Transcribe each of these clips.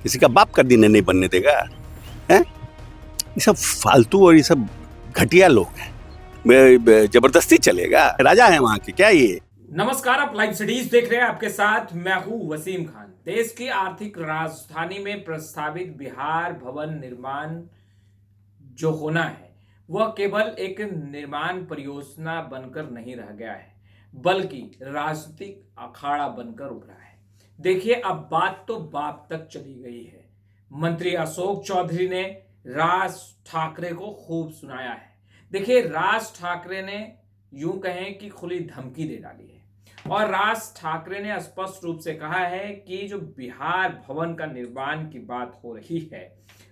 किसी का बाप का दिन नहीं बनने देगा। हैं? ये सब फालतू और ये सब घटिया लोग हैं। जबरदस्ती चलेगा? राजा है वहां के क्या ये? नमस्कार, आप लाइव सिटीज देख रहे हैं। आपके साथ मैं हूं वसीम खान। देश की आर्थिक राजधानी में प्रस्तावित बिहार भवन निर्माण जो होना है वह केवल एक निर्माण परियोजना बनकर नहीं रह गया है, बल्कि राजनीतिक अखाड़ा बनकर उभरा है। देखिए, अब बात तो बाप तक चली गई है। मंत्री अशोक चौधरी ने राज ठाकरे को खूब सुनाया है। देखिए, राज ठाकरे ने यूं कहें कि खुली धमकी दे डाली है और राज ठाकरे ने स्पष्ट रूप से कहा है कि जो बिहार भवन का निर्माण की बात हो रही है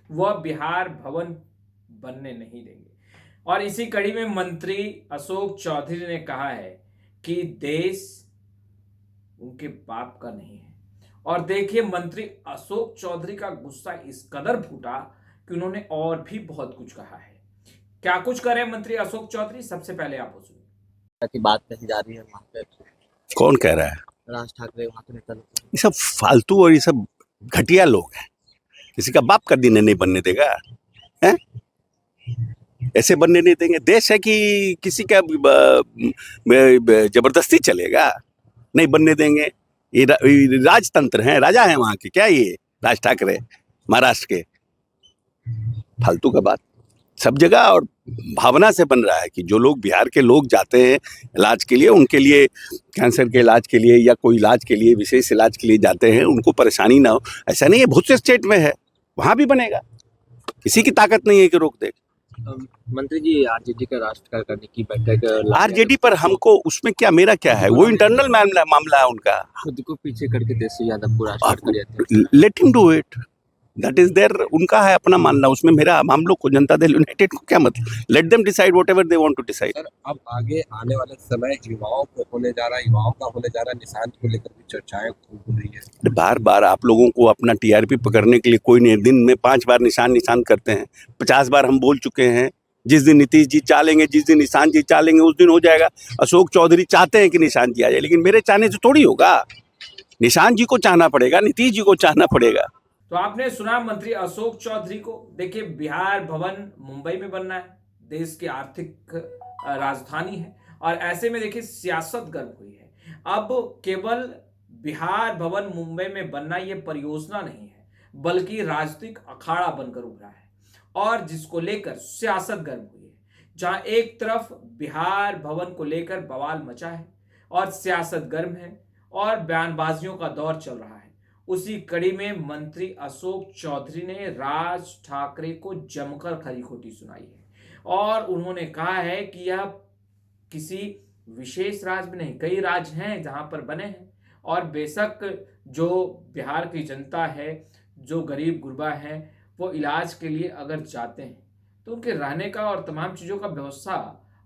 वह बिहार भवन बनने नहीं देंगे। और इसी कड़ी में मंत्री अशोक चौधरी ने कहा है कि देश उनके बाप का नहीं है। और देखिए, मंत्री अशोक चौधरी का गुस्सा इस कदर फूटा कि उन्होंने और भी बहुत कुछ कहा है। क्या कुछ करे मंत्री अशोक चौधरी, सबसे पहले आप सुनिए। की बात कही जा रही है वहाँ पे। कौन कह रहा है? राज ठाकरे वहाँ के नेता लोग। ये सब फालतू और ये सब घटिया लोग हैं। किसी का बाप का दिन नहीं बनने देगा। हैं? ऐसे बनने नहीं देंगे। देश है कि किसी का जबरदस्ती चलेगा? नहीं बनने देंगे। ये राजतंत्र है, राजा है वहां के क्या ये? राज ठाकरे महाराष्ट्र के। फालतू का बात सब जगह और भावना से बन रहा है कि जो लोग बिहार के लोग जाते हैं इलाज के लिए, उनके लिए कैंसर के इलाज के लिए या कोई इलाज के लिए, विशेष इलाज के लिए जाते हैं, उनको परेशानी ना हो। ऐसा नहीं है, बहुत से स्टेट में है, वहां भी बनेगा। किसी की ताकत नहीं है कि रोक दे। मंत्री जी, आरजेडी का राष्ट्र करने की बैठक। आरजेडी पर हमको उसमें क्या, मेरा क्या है? वो इंटरनल मामला है उनका। खुद को पीछे करके तेजस्वी यादव को राष्ट्र let him do it, that is there, उनका है अपना मानना। उसमें मेरा, हम लोग को, जनता दल यूनाइटेड को क्या मतलब? Let them decide whatever they want to decide. Sir, अब आगे आने वाले समय युवाओं का होने जा रहा है, निशान को लेकर भी चर्चाएं खूब हो रही है। बार बार आप लोगों को अपना टीआरपी पकड़ने के लिए कोई नहीं, दिन में 5 बार निशान करते हैं। 50 बार हम बोल चुके हैं। जिस दिन नीतीश जी चालेंगे, जिस दिन निशान जी चालेंगे, उस दिन हो जाएगा। अशोक चौधरी चाहते हैं कि निशान जी आ जाए, लेकिन मेरे चाहने से थोड़ी होगा। निशान जी को चाहना पड़ेगा, नीतीश जी को चाहना पड़ेगा। तो आपने सुना मंत्री अशोक चौधरी को। देखिए, बिहार भवन मुंबई में बनना है, देश की आर्थिक राजधानी है, और ऐसे में देखिए सियासत गर्म हुई है। अब केवल बिहार भवन मुंबई में बनना ये परियोजना नहीं है, बल्कि राजनीतिक अखाड़ा बनकर उभरा है और जिसको लेकर सियासत गर्म हुई है। जहां एक तरफ बिहार भवन को लेकर बवाल मचा है और सियासत गर्म है और बयानबाजियों का दौर चल रहा है, उसी कड़ी में मंत्री अशोक चौधरी ने राज ठाकरे को जमकर खरी खोटी सुनाई है और उन्होंने कहा है कि यह किसी विशेष राज्य में नहीं, कई राज्य हैं जहां पर बने हैं। और बेशक जो बिहार की जनता है, जो गरीब गुरबा है, वो इलाज के लिए अगर जाते हैं तो उनके रहने का और तमाम चीज़ों का व्यवस्था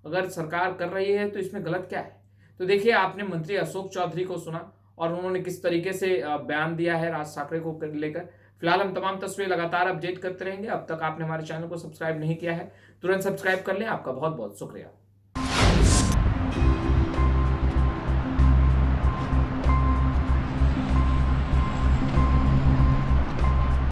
अगर सरकार कर रही है तो इसमें गलत क्या है। तो देखिए, आपने मंत्री अशोक चौधरी को सुना और उन्होंने किस तरीके से बयान दिया है राज ठाकरे को लेकर। फिलहाल हम तमाम तस्वीरें लगातार अपडेट करते रहेंगे। अब तक आपने हमारे चैनल को सब्सक्राइब नहीं किया है, तुरंत सब्सक्राइब कर लें। आपका बहुत बहुत शुक्रिया।